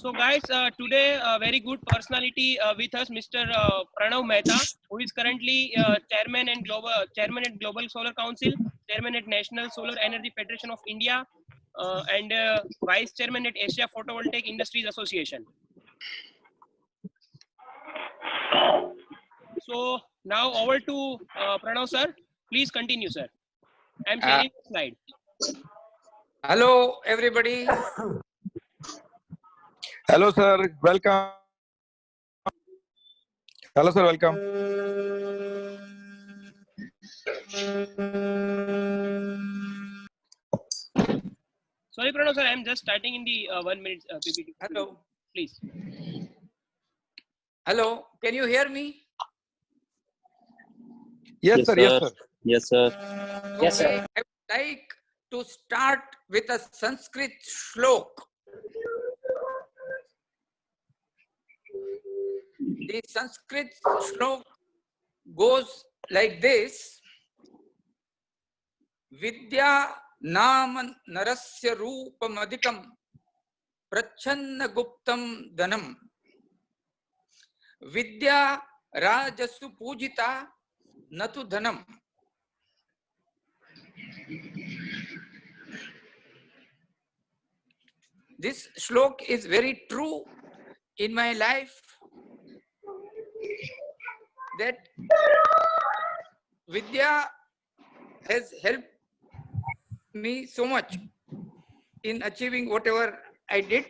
So guys, today very good personality with us, Mr. Pranav Mehta, who is currently chairman at Global Solar Council, chairman at National Solar Energy Federation of India, and vice chairman at Asia Photovoltaic Industries Association. So now over to Pranav sir. Please continue, sir. I am sharing the slide. Hello, everybody. Hello, sir. Welcome. Hello, sir. Welcome. Sorry, Pranav sir. I am just starting in the 1 minute PPT. Hello. Please. Hello. Can you hear me? Yes, sir. Yes, sir. Yes, sir. Yes, sir. I would like to start with a Sanskrit shlok. The Sanskrit shlok goes like this. Vidya naman narasya roopam adhikam prachanna guptam dhanam. Vidya rajasu pujita natu dhanam. This shlok is very true in my life, that Vidya has helped me so much in achieving whatever I did.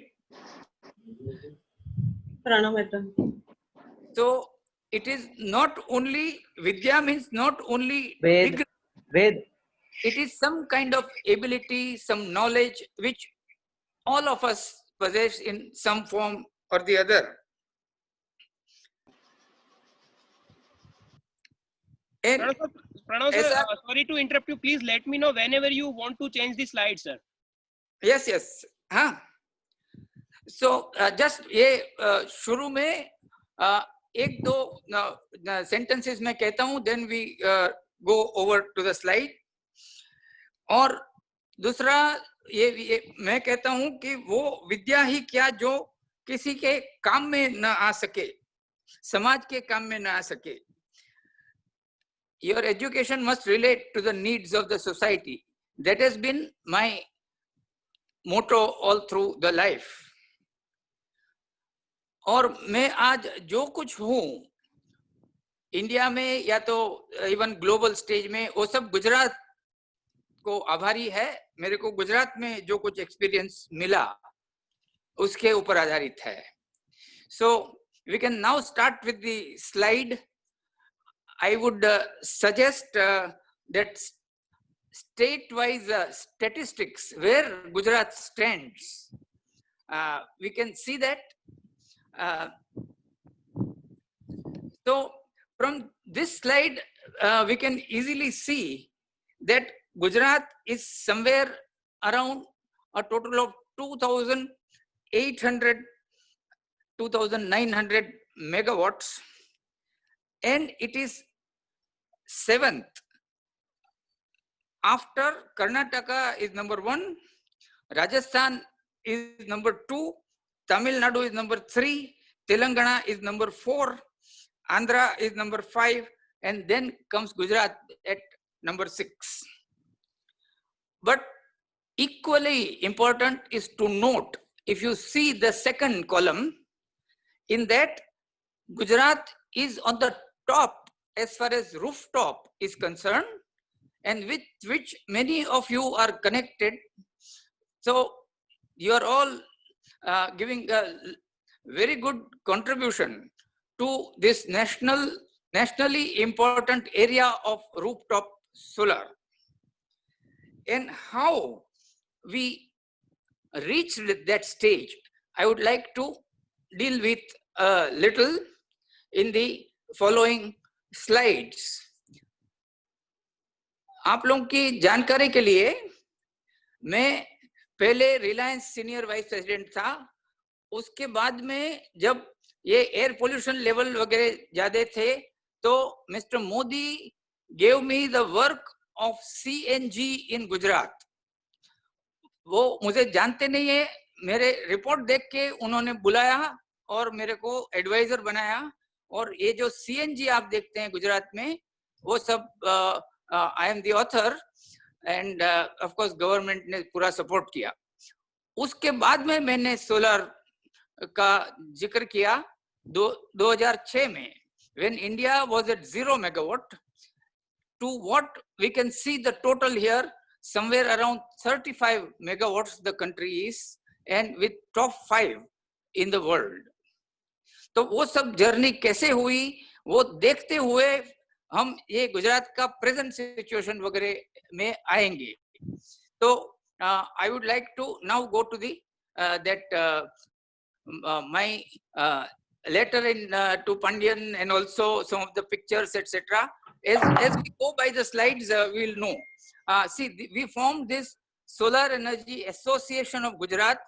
So it is not only, Vidya means not only degree, it is some kind of ability, some knowledge which all of us possess in some form or the other. And Pranav sir, sorry to interrupt you. Please let me know whenever you want to change the slide, sir. Yes, yes. हाँ. So just ये शुरू में एक दो sentences मैं कहता हूँ, then we go over to the slide. और दूसरा ये मैं कहता हूँ कि वो विद्या ही क्या जो किसी के काम में न आ सके, समाज के काम में न आ सके. Your education must relate to the needs of the society. That has been my motto all through the life. और मैं आज जो कुछ हूँ इंडिया में या तो इवन ग्लोबल स्टेज में, वो सब गुजरात को आभारी है. मेरे को गुजरात में जो कुछ एक्सपीरियंस मिला उसके ऊपर आधारित है. So we can now start with the slide. I would suggest that state-wise statistics where Gujarat stands. We can see that. So from this slide, we can easily see that Gujarat is somewhere around a total of 2,800, 2,900 megawatts, and it is 7th. After Karnataka is number 1, Rajasthan is number 2, Tamil Nadu is number 3, Telangana is number 4, Andhra is number 5, and then comes Gujarat at number 6. But equally important is to note, if you see the second column, in that Gujarat is on the top as far as rooftop is concerned, and with which many of you are connected. So you are all giving a very good contribution to this nationally important area of rooftop solar. And how we reached that stage, I would like to deal with a little in the following slides. आप लोगों की जानकारी के लिए मैं पहले Reliance senior vice president था. उसके बाद में जब ये एयर पोल्यूशन लेवल वगैरह ज्यादा थे, तो mister Modi gave me the work of CNG in Gujarat. वो मुझे जानते नहीं है, मेरे रिपोर्ट देख के उन्होंने बुलाया और मेरे को एडवाइजर बनाया, और ये जो CNG आप देखते हैं गुजरात में, वो सब I am the author, end of course government ने पूरा सपोर्ट किया। उसके बाद में मैंने सोलर का जिक्र किया 2006 में, when India was at 0 megawatt, to what we can see the total here, somewhere around 35 megawatts the country is, and with top 5 in the world. तो वो सब जर्नी कैसे हुई वो देखते हुए हम ये गुजरात का प्रेजेंट सिचुएशन वगैरह में आएंगे। तो I would like to now go to the my letter in to Pandian, and also some of the pictures, etc. As we go by the slides, we will know. See, we formed this Solar Energy Association of Gujarat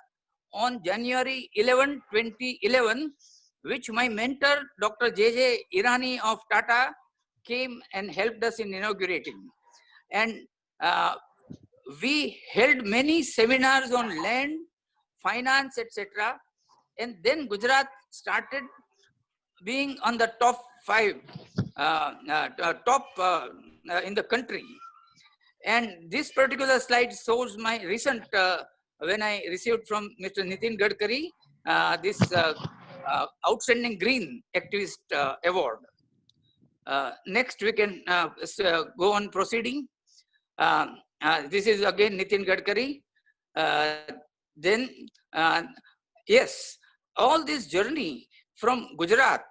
on January 11, 2011, which my mentor, Dr. J.J. Irani of Tata, came and helped us in inaugurating. And we held many seminars on land, finance, etc. And then Gujarat started being on the top 5, in the country. And this particular slide shows my recent, when I received from Mr. Nitin Gadkari, this Outstanding Green Activist Award. Next, we can go on proceeding. This is again Nitin Gadkari. Then, yes, all this journey from Gujarat,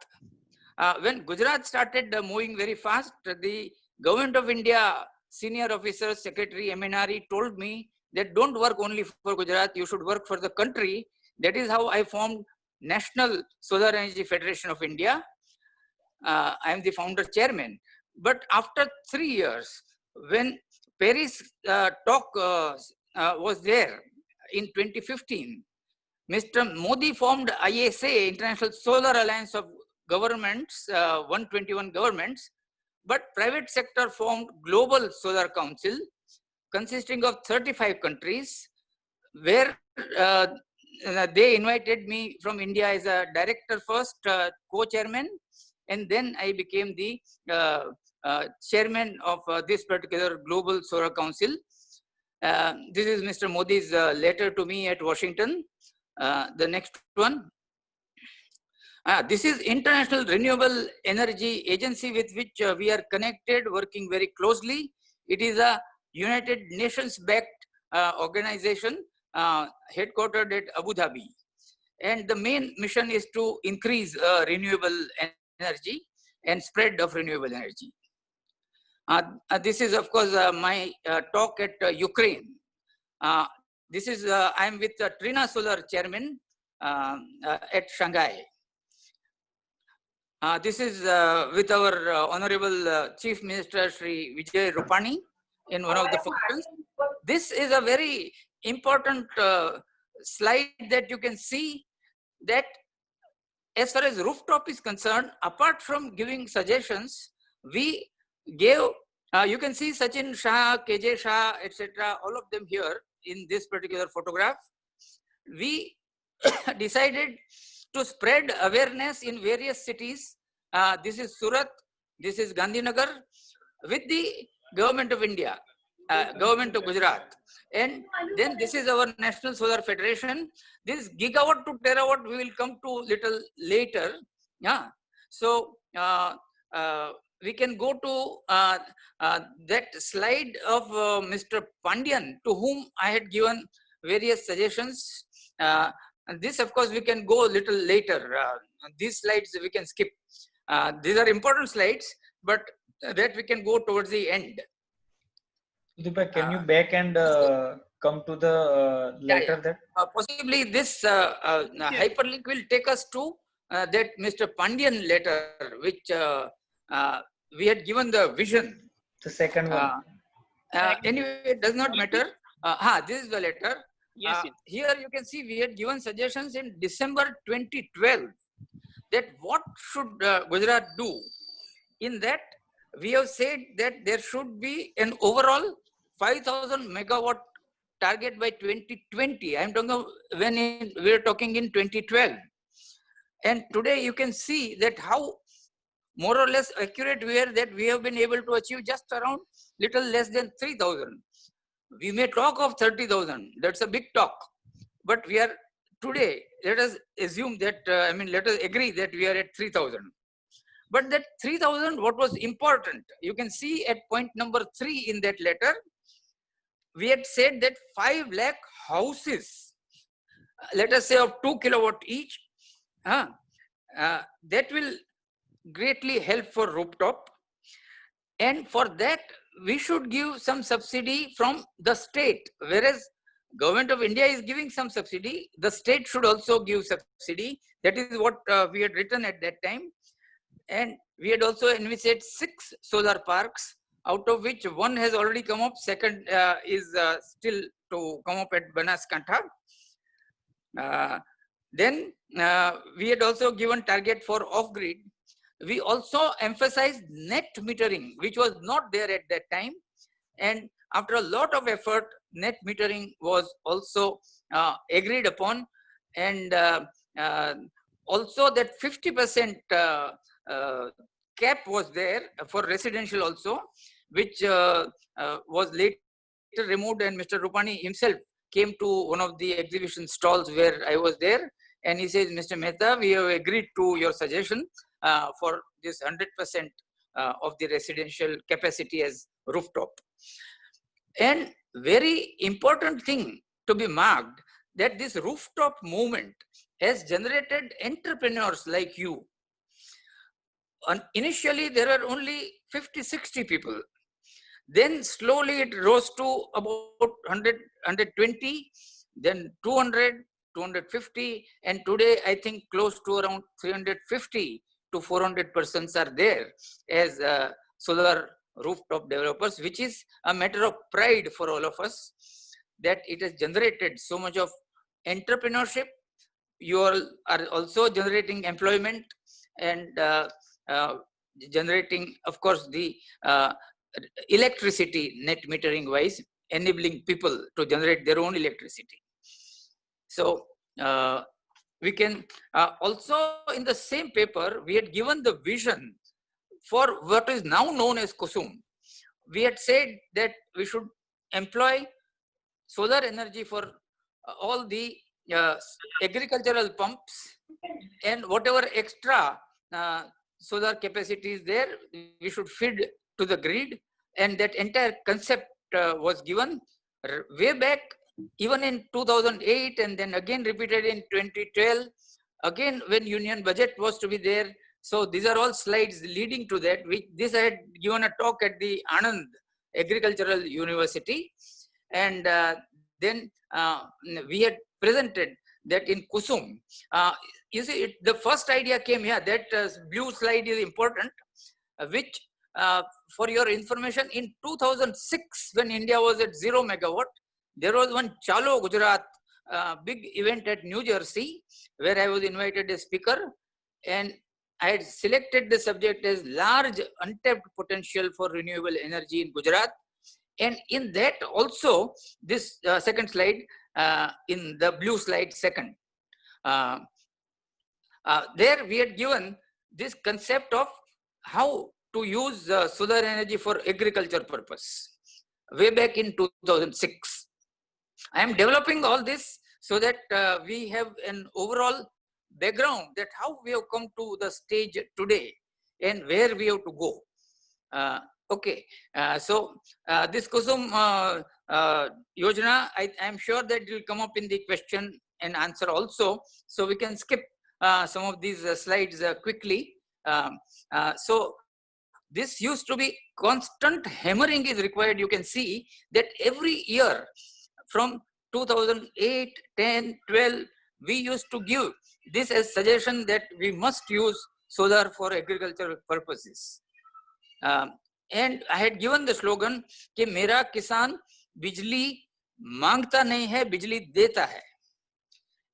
when Gujarat started moving very fast, the Government of India senior officer, Secretary MNRE told me that don't work only for Gujarat, you should work for the country. That is how I formed National Solar Energy Federation of India. I am the founder chairman. But after 3 years, when Paris talk was there in 2015, Mr. Modi formed ISA, International Solar Alliance of Governments, 121 governments, but private sector formed Global Solar Council consisting of 35 countries, where they invited me from India as a director first, co-chairman, and then I became the chairman of this particular Global Solar Council. This is Mr. Modi's letter to me at Washington. The next one. This is International Renewable Energy Agency, with which we are connected, working very closely. It is a United Nations-backed organization headquartered at Abu Dhabi. And the main mission is to increase renewable energy and spread of renewable energy. This is, of course, my talk at Ukraine. This is, I am with Trina Solar Chairman at Shanghai. This is with our Honorable Chief Minister Shri Vijay Rupani in one of the functions. This is a very important slide that you can see that as far as rooftop is concerned, apart from giving suggestions, we gave, you can see Sachin Shah, KJ Shah, etc., all of them here in this particular photograph. We decided to spread awareness in various cities. This is Surat, this is Gandhinagar, with the Government of India, Government of Gujarat. And then this is our National Solar Federation. This gigawatt to terawatt we will come to little later. Yeah. So we can go to that slide of Mr. Pandian, to whom I had given various suggestions. And this, of course, we can go a little later. These slides we can skip. These are important slides, but that we can go towards the end. Sudeep, can you back and come to the letter that? Possibly this hyperlink will take us to that Mr. Pandian letter, which we had given the vision. The second one. Anyway, it does not matter. This is the letter. Yes, yes. Here you can see we had given suggestions in December 2012 that what should Gujarat do. In that, we have said that there should be an overall 5,000 megawatt target by 2020. I'm talking of when we are talking in 2012. And today you can see that how more or less accurate we are, that we have been able to achieve just around little less than 3,000. We may talk of 30,000. That's a big talk. But we are today, let us assume that, let us agree that we are at 3,000. But that 3,000, what was important, you can see at point number 3 in that letter, we had said that 5 lakh houses, let us say of 2 kilowatt each, that will greatly help for rooftop. And for that, we should give some subsidy from the state. Whereas Government of India is giving some subsidy, the state should also give subsidy. That is what we had written at that time. And we had also envisaged 6 solar parks, out of which 1 has already come up, second is still to come up at Banaskantha. Then we had also given target for off-grid. We also emphasized net metering, which was not there at that time. And after a lot of effort, net metering was also agreed upon. And also that 50% cap was there for residential also, which was later removed, and Mr. Rupani himself came to one of the exhibition stalls where I was there, and he says, Mr. Mehta, we have agreed to your suggestion for this 100% of the residential capacity as rooftop. And very important thing to be marked, that this rooftop movement has generated entrepreneurs like you. And initially, there were only 50, 60 people. Then slowly it rose to about 100, 120, then 200, 250, and today I think close to around 350 to 400 persons are there as solar rooftop developers, which is a matter of pride for all of us, that it has generated so much of entrepreneurship. You all are also generating employment and generating, of course, the electricity net metering wise, enabling people to generate their own electricity. So we can also, in the same paper, we had given the vision for what is now known as Kusum. We had said that we should employ solar energy for all the agricultural pumps, and whatever extra solar capacity is there, we should feed to the grid. And that entire concept was given way back, even in 2008, and then again repeated in 2012, again when union budget was to be there. So these are all slides leading to that. This I had given a talk at the Anand Agricultural University, and then we had presented that in Kusum. You see, the first idea came here, that blue slide is important, which for your information, in 2006, when India was at 0 megawatt, there was one Chalo Gujarat big event at New Jersey, where I was invited as speaker, and I had selected the subject as large untapped potential for renewable energy in Gujarat. And in that also, this second slide, in the blue slide second, there we had given this concept of how to use solar energy for agriculture purpose, way back in 2006. I am developing all this so that we have an overall background, that how we have come to the stage today and where we have to go. Okay, so this Kusum Yojana, I am sure that it will come up in the question and answer also. So we can skip some of these slides quickly. So this used to be constant hammering is required. You can see that every year from 2008, 10, 12, we used to give this as suggestion that we must use solar for agricultural purposes. And I had given the slogan कि मेरा किसान बिजली मांगता नहीं है, बिजली देता है.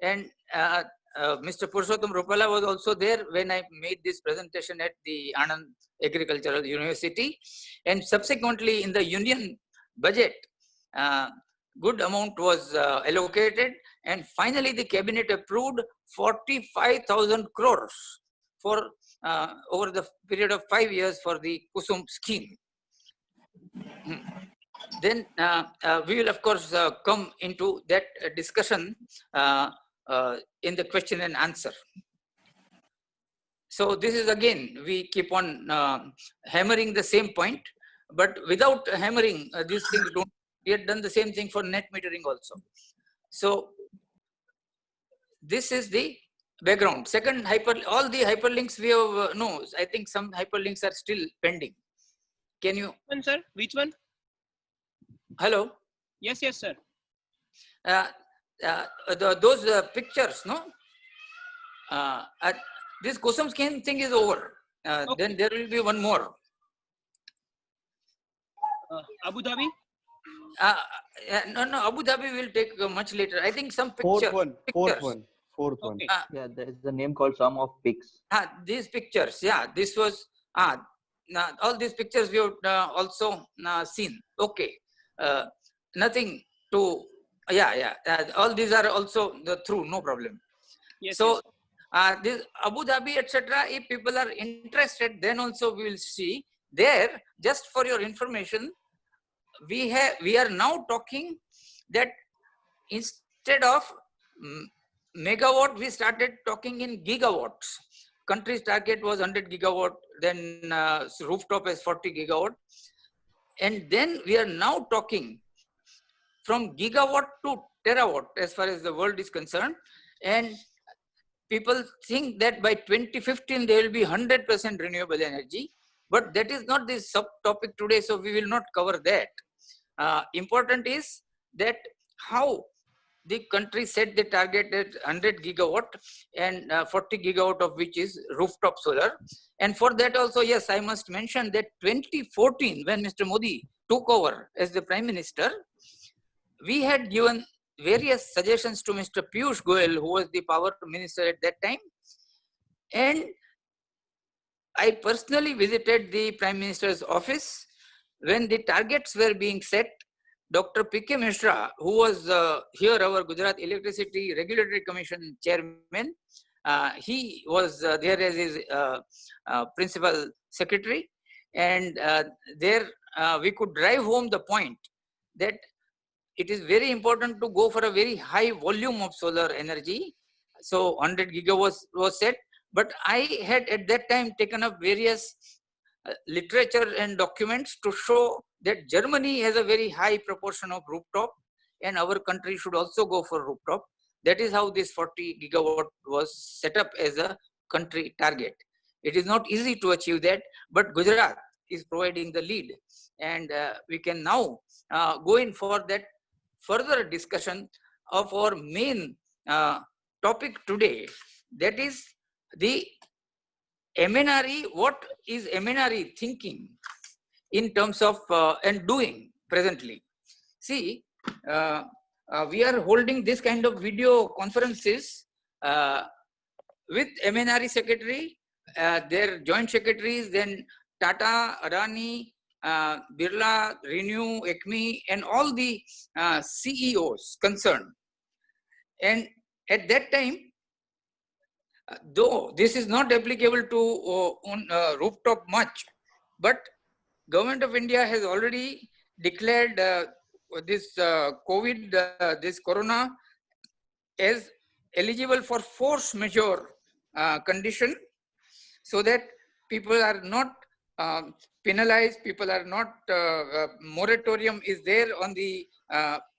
And Mr. Purushottam Rupala was also there when I made this presentation at the Anand Agricultural University. And subsequently in the union budget, good amount was allocated, and finally the cabinet approved 45,000 crores for over the period of 5 years for the Kusum scheme. Then we will of course come into that discussion in the question and answer. So this is again, we keep on hammering the same point, but without hammering these things don't. We had done the same thing for net metering also. So this is the background. Second, all the hyperlinks we have, no, I think some hyperlinks are still pending. Can you? One, sir. Which one? Hello? Yes, yes, sir. Those pictures, no? This Kusum scheme thing is over. Okay. Then there will be one more. Abu Dhabi? No, Abu Dhabi will take much later. I think some Fourth pictures. one. Fourth one. Okay. Yeah, there is a name called Sum of Pigs. These pictures, yeah, this was, all these pictures we have also seen. Okay. Nothing to, all these are also through, no problem. Yes, So, yes. this Abu Dhabi, etc., if people are interested, then also we will see there. Just for your information, we are now talking that instead of megawatt, we started talking in gigawatts. Country's target was 100 gigawatt, then rooftop is 40 gigawatt, and then we are now talking from gigawatt to terawatt as far as the world is concerned. And people think that by 2015 there will be 100% renewable energy, but that is not the subtopic today, so we will not cover that. Important is that how the country set the target at 100 gigawatt and 40 gigawatt of which is rooftop solar. And for that also, yes, I must mention that 2014, when Mr. Modi took over as the Prime Minister, we had given various suggestions to Mr. Piyush Goyal, who was the power minister at that time. And I personally visited the Prime Minister's office when the targets were being set. Dr. P.K. Mishra, who was here, our Gujarat Electricity Regulatory Commission chairman, he was there as his principal secretary. And there we could drive home the point that it is very important to go for a very high volume of solar energy. So 100 gigawatts was set, but I had at that time taken up various literature and documents to show that Germany has a very high proportion of rooftop and our country should also go for rooftop. That is how this 40 gigawatt was set up as a country target. It is not easy to achieve that, but Gujarat is providing the lead, and we can now go in for that further discussion of our main topic today, that is the MNRE. What is MNRE thinking in terms of and doing presently? See, we are holding this kind of video conferences with MNRE secretary, their joint secretaries, then Tata, Adani, Birla, Renew, ECMI, and all the CEOs concerned. And at that time, though this is not applicable to rooftop much, but Government of India has already declared this COVID, this corona, as eligible for force majeure condition, so that people are not penalized, people are not, moratorium is there on the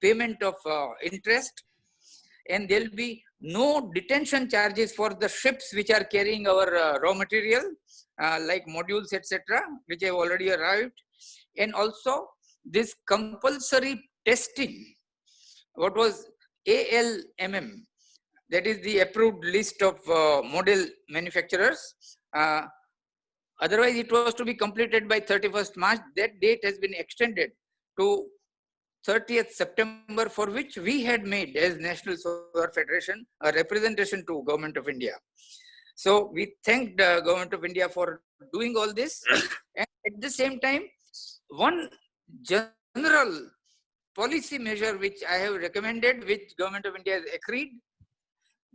payment of interest, and there will be no detention charges for the ships which are carrying our raw material, like modules, etc., which have already arrived. And also this compulsory testing, what was ALMM, that is the approved list of model manufacturers. Otherwise, it was to be completed by 31st March. That date has been extended to 30th September, for which we had made as National Solar Federation a representation to Government of India. So we thank the Government of India for doing all this. And at the same time, one general policy measure which I have recommended, which Government of India has agreed,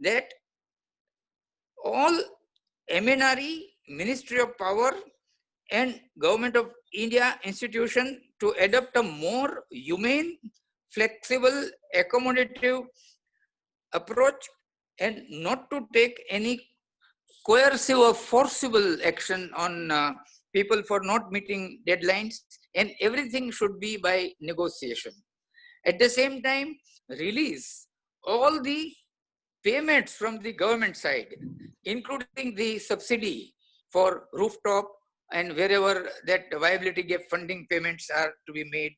that all MNRE, Ministry of Power and Government of India institution to adopt a more humane, flexible, accommodative approach and not to take any coercive or forcible action on people for not meeting deadlines, and everything should be by negotiation. At the same time, release all the payments from the government side, including the subsidy for rooftop and wherever that viability gap funding payments are to be made,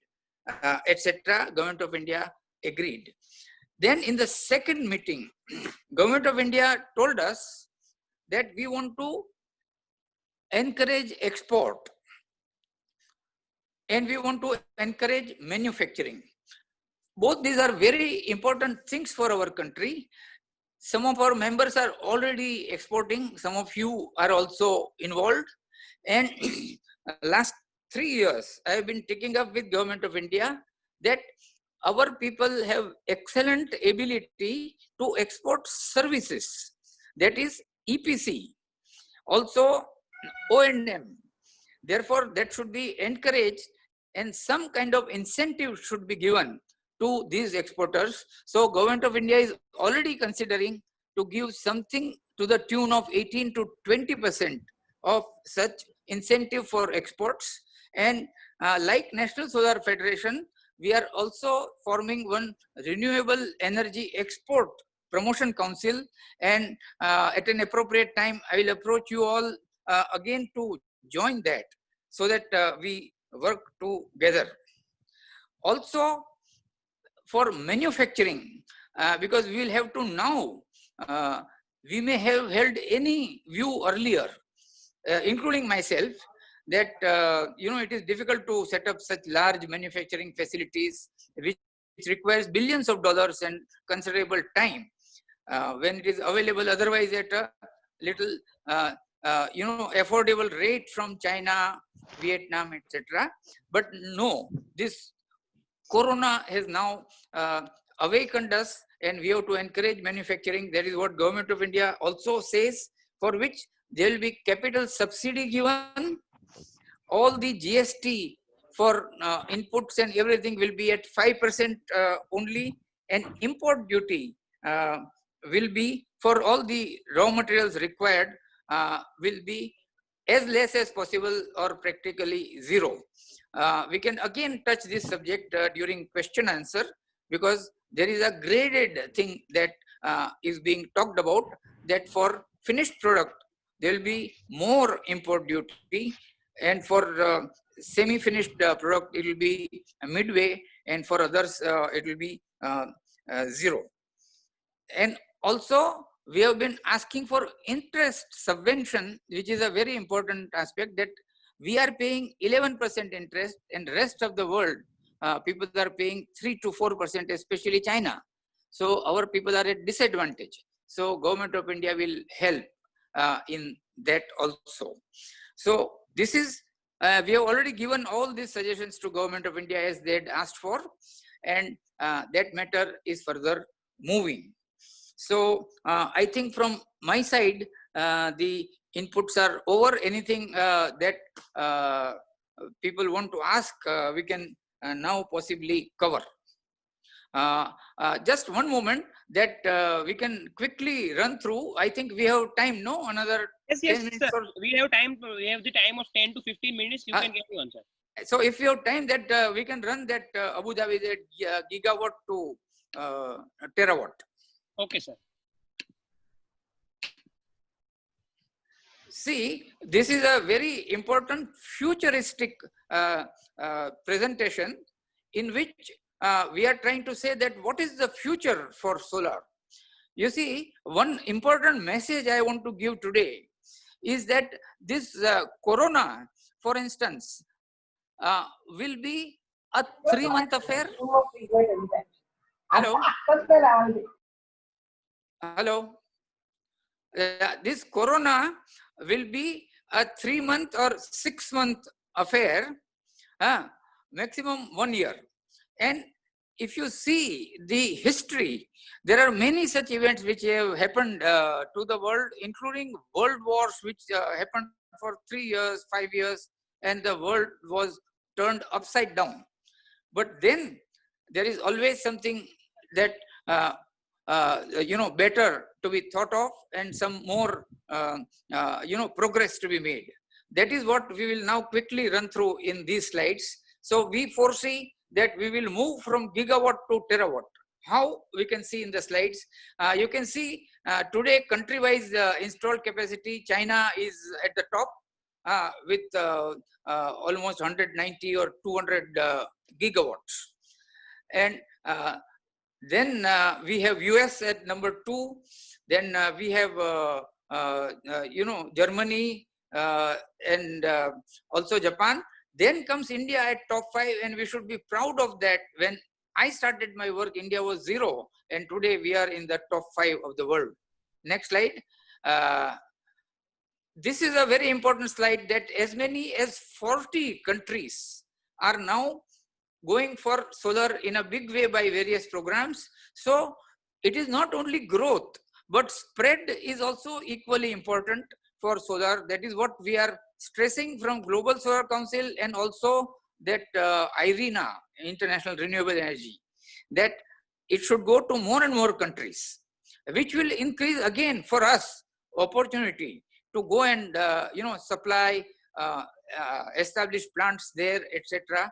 etc. Government of India agreed. Then in the second meeting, Government of India told us that we want to encourage export and we want to encourage manufacturing. Both these are very important things for our country. Some of our members are already exporting. Some of you are also involved. And last 3 years, I have been taking up with Government of India that our people have excellent ability to export services. That is EPC. Also O&M. Therefore, that should be encouraged and some kind of incentive should be given to these exporters. So Government of India is already considering to give something to the tune of 18 to 20% of such incentive for exports. And like National Solar Federation, we are also forming one renewable energy export promotion council, and at an appropriate time, I will approach you all again to join that so that we work together. Also, for manufacturing, because we will have to now, we may have held any view earlier, including myself, that it is difficult to set up such large manufacturing facilities which requires billions of dollars and considerable time when it is available otherwise at a little affordable rate from China, Vietnam, etc. But no, this Corona has now awakened us and we have to encourage manufacturing. That is what Government of India also says, for which there will be capital subsidy given. All the GST for inputs and everything will be at 5% only, and import duty will be for all the raw materials required will be as less as possible or practically zero. We can again touch this subject during question answer, because there is a graded thing that is being talked about, that for finished product there will be more import duty, and for semi-finished product it will be midway, and for others it will be zero. And also we have been asking for interest subvention, which is a very important aspect, that we are paying 11% interest and rest of the world people are paying 3 to 4%, especially China. So our people are at disadvantage. So Government of India will help in that also. So this is, we have already given all these suggestions to Government of India as they had asked for, and that matter is further moving. So I think from my side, the inputs are over. Anything that people want to ask, we can now possibly cover. Just one moment that we can quickly run through. I think we have time, no? Another Yes, 10 yes, minutes sir. or... We have time. We have the time of 10 to 15 minutes. You can get the answer. So if you have time, that we can run that Abu Dhabi that gigawatt to terawatt. Okay, sir. See, this is a very important futuristic presentation in which we are trying to say that what is the future for solar. You see, one important message I want to give today is that this Corona, for instance, will be a 3-month affair. Hello? Hello? This Corona will be a 3-month or 6-month affair, maximum 1 year. And if you see the history, there are many such events which have happened to the world, including world wars, which happened for 3 years, 5 years, and the world was turned upside down. But then there is always something that better to be thought of, and some more progress to be made. That is what we will now quickly run through in these slides. So we foresee that we will move from gigawatt to terawatt. How? We can see in the slides. You can see today country-wise installed capacity, China is at the top with almost 190 or 200 gigawatts. And then we have US at number 2. Then we have Germany and also Japan. Then comes India at top 5, and we should be proud of that. When I started my work, India was 0, and today we are in the top 5 of the world. Next slide. This is a very important slide, that as many as 40 countries are now going for solar in a big way by various programs. So it is not only growth, but spread is also equally important for solar. That is what we are stressing from Global Solar Council, and also that IRENA, International Renewable Energy, that it should go to more and more countries, which will increase again for us opportunity to go and supply, establish plants there, etc.,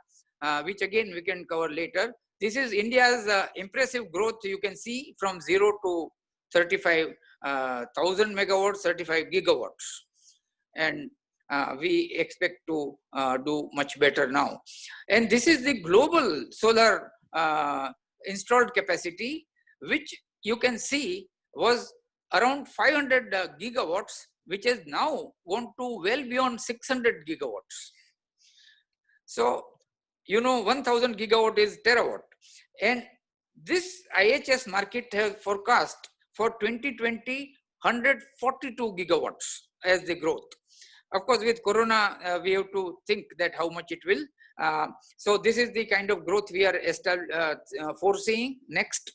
which again we can cover later. This is India's impressive growth. You can see from 0 to 35,000 megawatts, 35 gigawatts, and we expect to do much better now. And this is the global solar installed capacity, which you can see was around 500 gigawatts, which has now gone to well beyond 600 gigawatts. So, 1000 gigawatt is terawatt. And this IHS Markit has forecast for 2020, 142 gigawatts as the growth. Of course, with Corona, we have to think that how much it will. So this is the kind of growth we are foreseeing. Next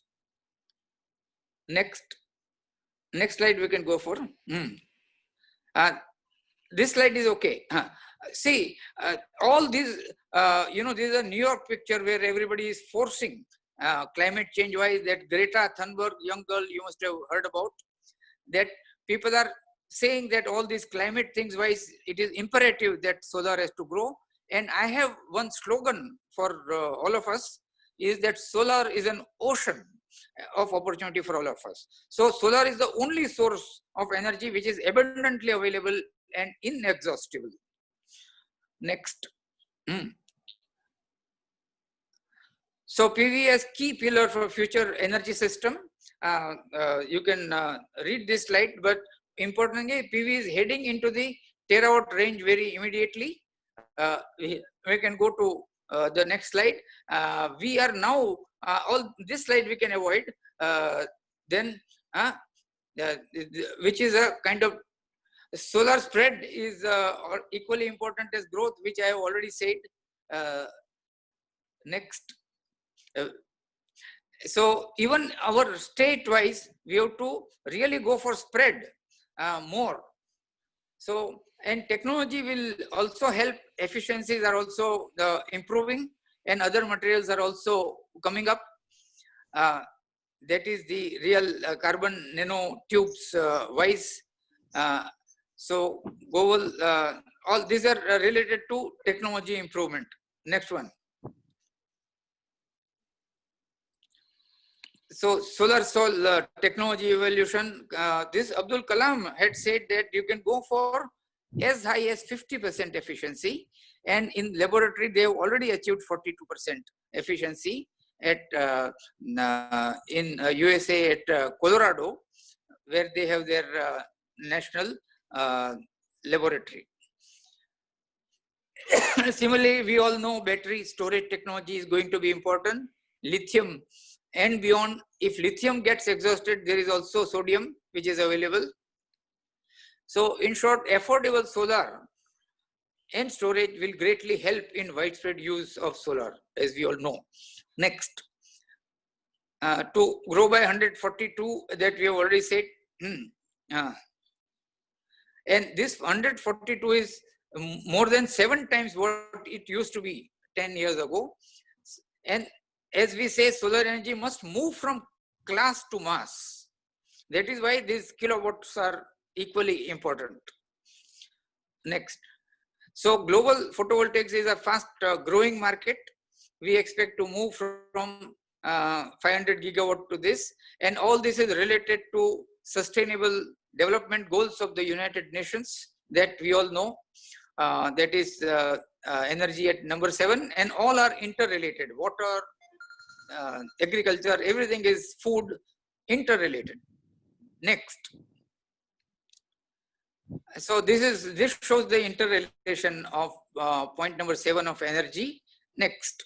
slide we can go for. This slide is okay. See, all these, this is a New York picture where everybody is forcing climate change wise, that Greta Thunberg, young girl you must have heard about, that people are saying that all these climate things wise, it is imperative that solar has to grow. And I have one slogan for all of us, is that solar is an ocean of opportunity for all of us. So solar is the only source of energy which is abundantly available and inexhaustible. Next. So PV as key pillar for future energy system. You can read this slide, but importantly, PV is heading into the terawatt range very immediately. We can go to the next slide. We are now, all this slide we can avoid, which is a kind of solar spread is equally important as growth, which I have already said. Next. So even our state-wise, we have to really go for spread more. So, and technology will also help. Efficiencies are also improving, and other materials are also coming up. That is the real carbon nanotubes wise. So global, all these are related to technology improvement. Next one. So solar technology evolution. This Abdul Kalam had said that you can go for as high as 50% efficiency, and in laboratory they have already achieved 42% efficiency at in USA at Colorado, where they have their national laboratory. Similarly, we all know battery storage technology is going to be important. Lithium and beyond. If lithium gets exhausted, there is also sodium which is available. So in short, affordable solar and storage will greatly help in widespread use of solar, as we all know. Next. to grow by 142 that we have already said. And this 142 is more than 7 times what it used to be 10 years ago. And as we say, solar energy must move from class to mass. That is why these kilowatts are equally important. Next. So global photovoltaics is a fast growing market. We expect to move from 500 gigawatt to this, and all this is related to sustainable development goals of the United Nations that we all know. That is energy at number 7, and all are interrelated. Water, agriculture, everything is food, interrelated. Next. So this shows the interrelation of point number 7 of energy. Next.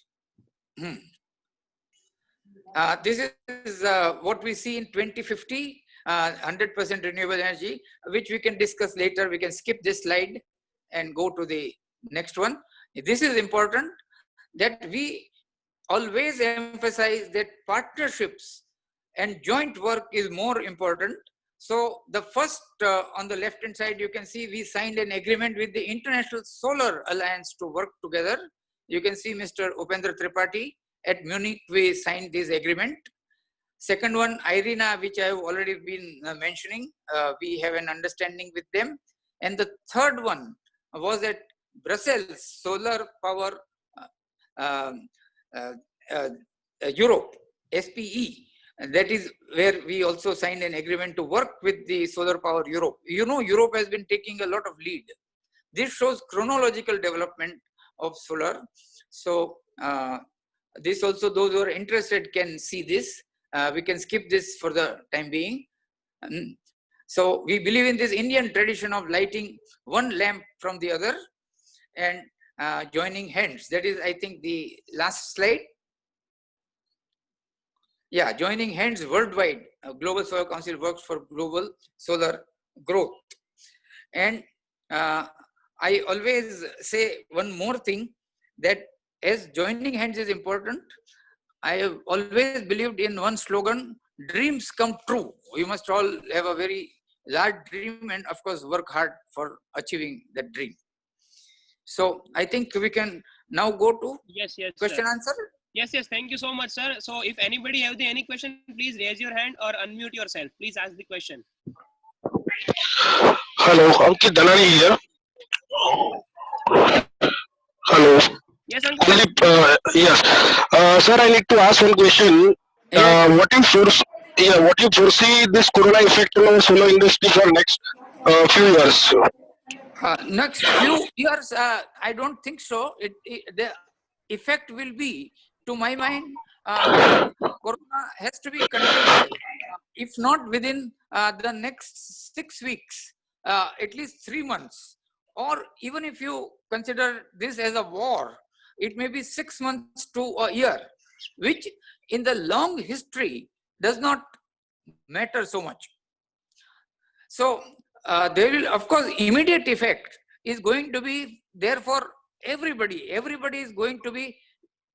This is what we see in 2050, 100% renewable energy, which we can discuss later. We can skip this slide and go to the next one. This is important, that we always emphasize that partnerships and joint work is more important. So the first on the left hand side, you can see we signed an agreement with the International Solar Alliance to work together. You can see Mr. Upendra Tripathi. At Munich, we signed this agreement. Second one, IRENA, which I have already been mentioning, we have an understanding with them. And the third one was at Brussels, Solar Power Europe, SPE. That is where we also signed an agreement to work with the Solar Power Europe. You know, Europe has been taking a lot of lead. This shows chronological development of solar. So this also, those who are interested can see this. We can skip this for the time being. So we believe in this Indian tradition of lighting one lamp from the other and joining hands. That is, I think, the last slide. Yeah, joining hands worldwide. Global Solar Council works for global solar growth. And I always say one more thing, that as joining hands is important, I have always believed in one slogan: dreams come true. We must all have a very large dream and of course work hard for achieving that dream. So I think we can now go to question answer. Yes, thank you so much, sir. So if anybody have any question, please raise your hand or unmute yourself. Please ask the question. Hello, Ankit Dhanani here. Hello. Yes, Uncle. Yes. Sir, I need to ask one question. What do you foresee this corona effect on the solar industry for next few years? Next few years, I don't think so. The effect will be, to my mind, corona has to be contained, if not within the next 6 weeks, at least 3 months. Or even if you consider this as a war, it may be 6 months to a year, which in the long history does not matter so much. So there will, of course, immediate effect is going to be there for everybody. Everybody is going to be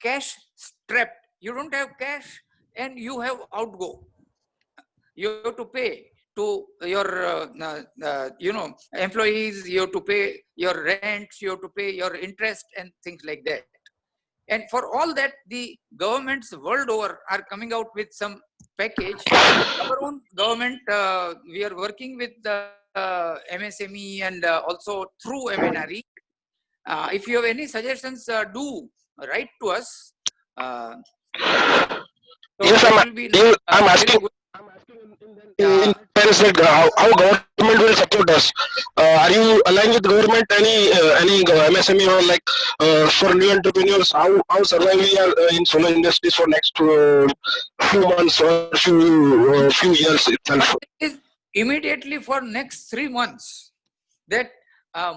cash strapped. You don't have cash and you have outgo. You have to pay to your employees, you have to pay your rents, you have to pay your interest and things like that. And for all that, the governments world over are coming out with some package. Our own government, we are working with the MSME and also through MNRE. If you have any suggestions, do write to us. Yes, I'm asking. In terms of how government will support us. Are you aligned with government? Any MSME or like for new entrepreneurs? How survive we are in solar industries for next few months or few years itself? Immediately for next 3 months, that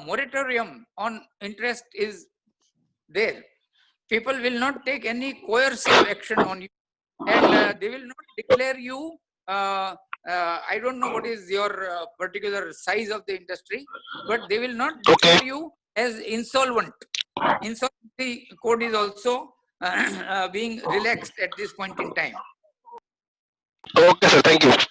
moratorium on interest is there. People will not take any coercive action on you, and they will not declare you. I don't know what is your particular size of the industry, but they will not declare you as insolvent. Insolvency code is also being relaxed at this point in time. Okay, sir. Thank you.